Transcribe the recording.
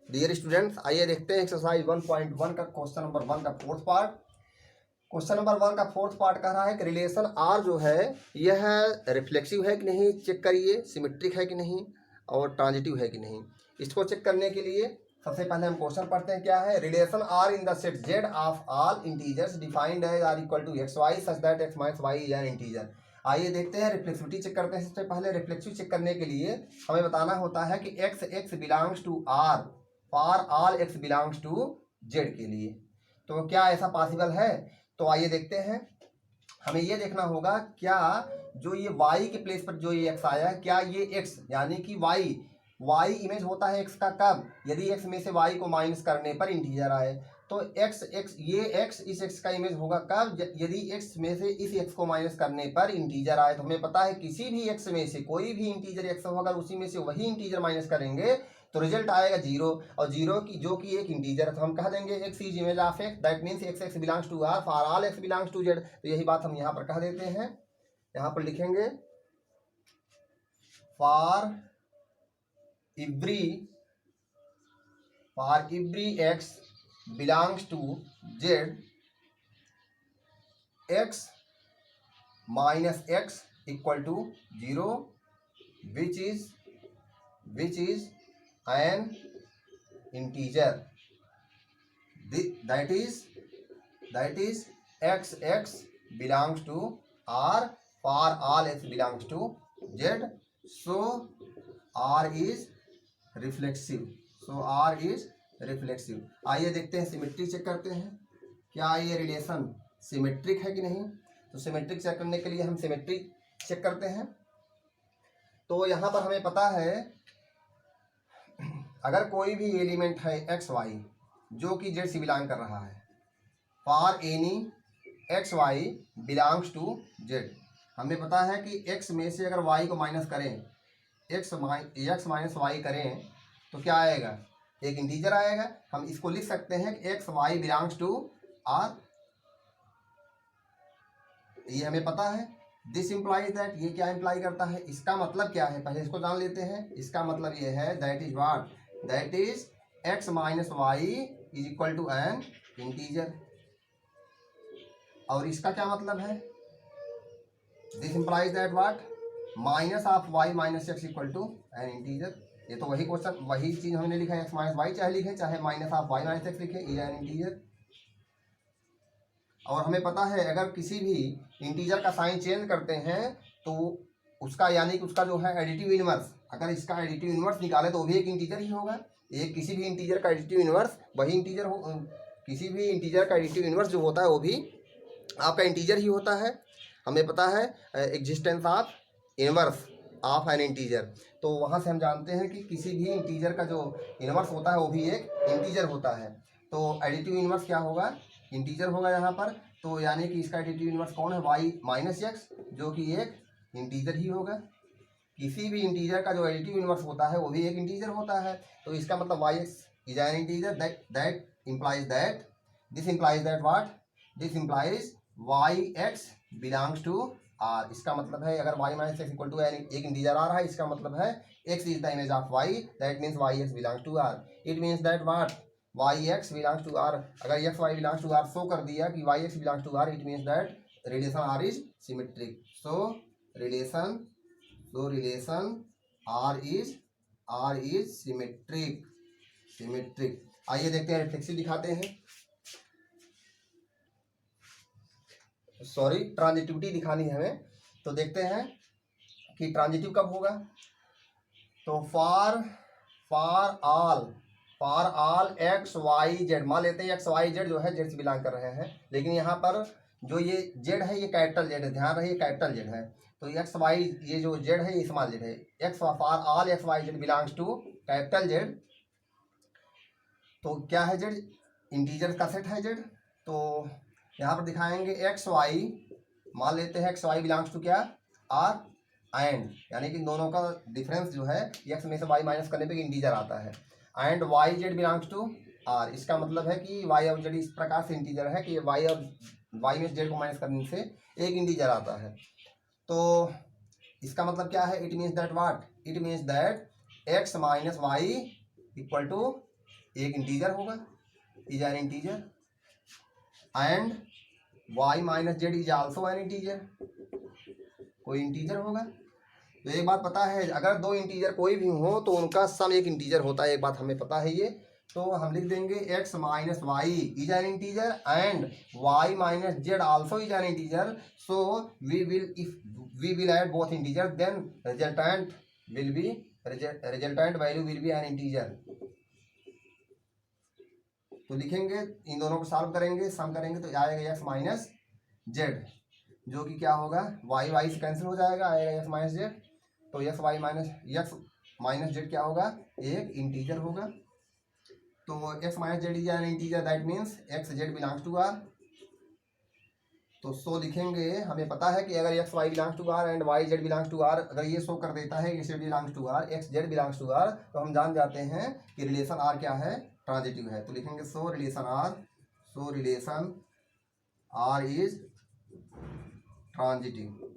Dear students, आइए देखते हैं एक्सरसाइज 1.1 का क्वेश्चन नंबर 1 का फोर्थ पार्ट। क्वेश्चन नंबर 1 का फोर्थ पार्ट कह रहा है कि रिलेशन आर जो है यह रिफ्लेक्सिव है कि नहीं, चेक करिए, सिमेट्रिक है कि नहीं और ट्रांजिटिव है कि नहीं। इसको चेक करने के लिए सबसे पहले हम क्वेश्चन पढ़ते हैं। क्या है? Relation R in the set Z of all integers defined as R equal to X Y such that X minus Y is an integer. आइए देखते हैं, रिफ्लेक्सिविटी चेक करते हैं। सबसे पहले रिफ्लेक्सिव चेक करने के लिए हमें बताना होता है कि X X belongs to R for all X belongs to Z के लिए। तो क्या ऐसा पॉसिबल है? तो आइए देखते हैं। हमें ये देखना होगा क्या जो ये y के प्लेस पर जो ये x आया है, क्या ये x यानी कि y इमेज होता है x का कब? यदि x में से y को माइनस करने पर इंटीजर आए। तो ये x इस x का इमेज होगा कब? यदि x में से इस x को माइनस करने पर इंटीजर आए। तो हमें पता है किसी भी x में से कोई भी इंटीजर x होगा, अगर उसी में से वही इंटीजर माइनस करेंगे तो रिजल्ट आएगा जीरो, और जीरो की जो कि एक इंटीजर है तो हम कह देंगे X is image of X, that means X X belongs to R for all X belongs to Z. तो यही बात हम यहाँ पर कह देते हैं। यहाँ पर लिखेंगे for every X belongs to Z X minus X equal to zero which is an integer that is x belongs to r for all x belongs to z, so r is reflexive। आइए देखते हैं, symmetry check करते हैं। क्या ये relation symmetric है कि नहीं? तो सिमेट्रिक चेक करने के लिए हम सिमेट्री चेक करते हैं। तो यहाँ पर हमें पता है अगर कोई भी एलिमेंट है एक्स वाई जो कि जेड से बिलोंग कर रहा है, for any X Y belongs to Z, हमें पता है कि एक्स में से अगर वाई को माइनस करें, एक्स माइनस वाई करें तो क्या आएगा? एक इंटीजर आएगा। हम इसको लिख सकते हैं कि X Y belongs to R, ये हमें पता है। दिस इम्प्लाइज दैट, ये क्या इम्प्लाई करता है? इसका मतलब क्या है पहले इसको जान लेते हैं। इसका मतलब ये है that is what, that is X minus Y is equal to an integer. और इसका क्या मतलब है? This implies that what, minus of Y minus X equal to an integer. ये तो वही क्वेश्चन, वही चीज हमने लिखा है, एक्स माइनस वाई चाहे लिखे चाहे minus of Y minus X लिखे, इज एन इंटीजर। और हमें पता है अगर किसी भी इंटीजर का साइन चेंज करते हैं तो उसका यानी कि उसका जो है एडिटिव इनवर्स, अगर इसका एडिटिव इनवर्स निकाले तो वो भी एक इंटीजर ही होगा। एक किसी भी इंटीजर का एडिटिव इनवर्स वही इंटीजर हो, किसी भी इंटीजर का एडिटिव इनवर्स जो होता है वो भी आपका इंटीजर ही होता है। हमें पता है existence of inverse of N integer. तो वहाँ से हम जानते हैं कि किसी भी इंटीजर का जो इनवर्स होता है वो भी एक इंटीजर होता है। तो एडिटिव इनवर्स क्या होगा? इंटीजर होगा यहाँ पर। तो यानी कि इसका एडिटिव इनवर्स कौन है? वाई माइनस एक्स, जो कि एक इंटीजर ही होगा। किसी भी इंटीजर का जो एडिटिव इनवर्स होता है वो भी एक इंटीजर होता है। तो इसका मतलब Y X is an integer, that implies that, this implies that what, this implies Y X belongs to R. इसका मतलब है अगर Y minus X equal to एक इंटीजर आ रहा है, इसका मतलब है X is the image of Y, that means Y X belongs to R. It means that what, Y X belongs to R. अगर X Y belongs to R show कर दिया कि Y X belongs to R, it means that relation R is symmetric. So relation R is symmetric. आइए देखते हैं, reflexive दिखाते हैं, sorry transitivity दिखानी है हमें। तो देखते हैं कि ट्रांजिटिव कब होगा। तो for all X Y Z, मान लेते हैं एक्स वाई जेड जो है जेड से बिलोंग कर रहे हैं, लेकिन यहाँ पर जो ये जेड है ये कैपिटल जेड है, ध्यान रहे कैपिटल जेड है। तो एक्स वाई ये जो जेड है ये स्मॉल जेड है। X for all X Y Z belongs to capital Z. तो क्या है जेड? इंटीजर का सेट है जेड। तो यहाँ पर दिखाएंगे एक्स वाई, मान लेते हैं एक्स वाई बिलोंग्स टू क्या? आर एंड, यानी कि दोनों का डिफरेंस जो है एक्स में से वाई माइनस करने पे इंटीजर आता है। And Y Z belongs to R, इसका मतलब है कि वाई और जेड इस प्रकार से इंटीजर है कि वाई और वाई में जेड को माइनस करने से एक इंटीजर आता है। तो इसका मतलब क्या है? It means that what, it means that X minus Y equal to एक इंटीजर होगा, is an integer, and Y minus Z is also an integer, कोई इंटीजर होगा। तो एक बात पता है, अगर दो इंटीजर कोई भी हो तो उनका सम एक इंटीजर होता है, एक बात हमें पता है ये। तो हम लिख देंगे x minus Y is an integer and y minus Z also is an integer, so we will, if we will add both integer then resultant will be, resultant value will be an integer. तो लिखेंगे, इन दोनों को solve करेंगे, सम करेंगे तो आएगा x minus Z, जो कि क्या होगा, y y से कैंसिल हो जाएगा, आएगा x माइनस जेड। तो x माइनस जेड क्या होगा, एक इंटीजर होगा। तो x minus Z is an integer, that means x Z belongs to r। तो सो लिखेंगे, हमें पता है कि अगर x y belongs to r and y z belongs to r, अगर ये शो कर देता है x belongs to r, x z belongs to r, तो हम जान जाते हैं कि रिलेशन r क्या है, ट्रांजिटिव है। तो लिखेंगे सो रिलेशन r इज ट्रांजिटिव।